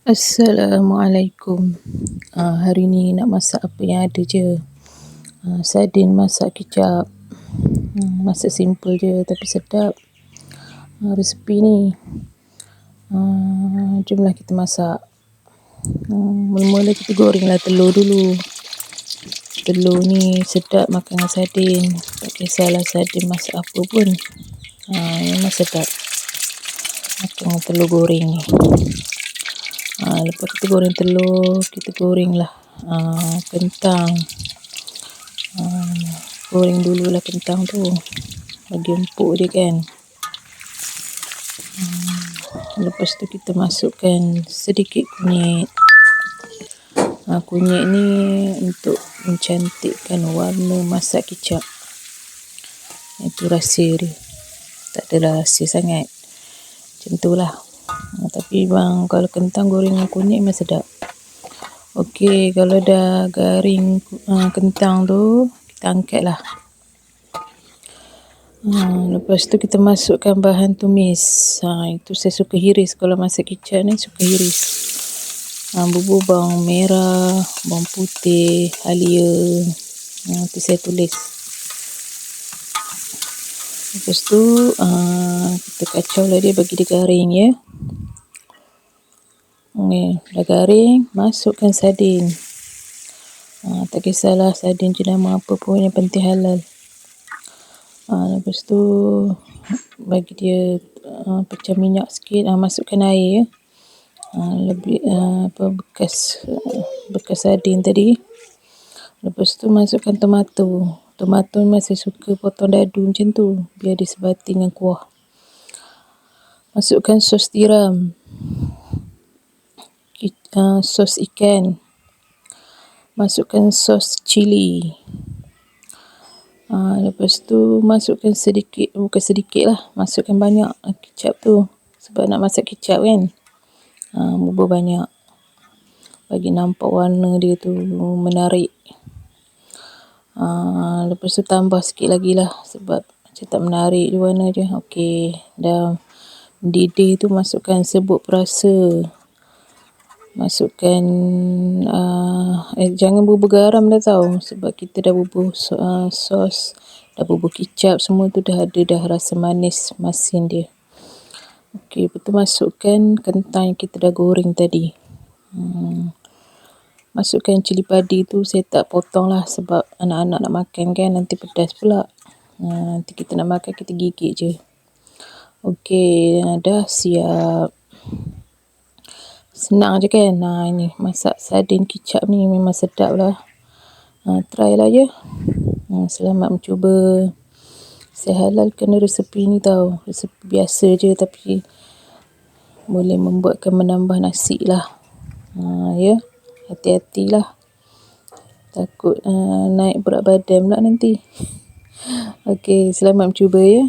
Assalamualaikum. Hari ni nak masak apa yang ada je. Sardin masak kicap. Masak simple je tapi sedap. Resepi ni. Jomlah kita masak. Mula-mula kita gorenglah telur dulu. Telur ni sedap makan dengan sardin. Tak kisahlah sardin masak apa pun. Memang sedap makan dengan telur goreng ni. Lepas kita goreng telur, kita gorenglah kentang. Goreng dululah kentang tu, bagi empuk dia kan. Lepas tu kita masukkan sedikit kunyit. Kunyit ni untuk mencantikkan warna masak kicap. Itu rahsia dia. Tak adalah rahsia sangat. Macam tu lah. Tapi bang, kalau kentang goreng dengan kunyit memang sedap. Okey, kalau dah garing kentang tu, kita angkat lah. Lepas tu kita masukkan bahan tumis. Itu saya suka hiris. Kalau masak kicap ni suka hiris. Bubur bawang merah, bawang putih, halia. Nanti saya tulis. Lepas tu kita kacau lah dia bagi dia garing ya. Dah garing, masukkan sardin. Tak kisahlah sardin jenama apa pun, yang penting halal. Lepas tu bagi dia pecah minyak sikit, masukkan air ya. Lebih bekas sardin tadi. Lepas tu masukkan tomato. Tomato masih suka potong dadu macam tu, biar dia sebati dengan kuah. Masukkan sos tiram, sos ikan, masukkan sos cili. Lepas tu masukkan sedikit, bukan sedikit lah, masukkan banyak kicap tu, sebab nak masak kicap kan. Bubur banyak bagi nampak warna dia tu menarik. Lepas tu tambah sikit lagi lah, sebab macam tak menarik dia warna je. Okey, dah mendidih tu masukkan serbuk perasa. Masukkan jangan bubur garam dah tau, sebab kita dah bubur sos, dah bubur kicap, semua tu dah ada dah rasa manis masin dia. Okey, lepas tu masukkan kentang yang kita dah goreng tadi. Masukkan cili padi tu, saya tak potong lah sebab anak-anak nak makan kan, nanti pedas pula. Nanti kita nak makan, kita gigit je. Okey, dah siap. Senang je kan. Ini masak sardin kicap ni memang sedap lah. Try lah ya. Selamat mencuba. Saya halalkan resepi ni tau. Resepi biasa je tapi boleh membuatkan menambah nasi lah. Ya, hati-hatilah. Takut naik berat badan pula nanti. Okey, selamat mencuba ya.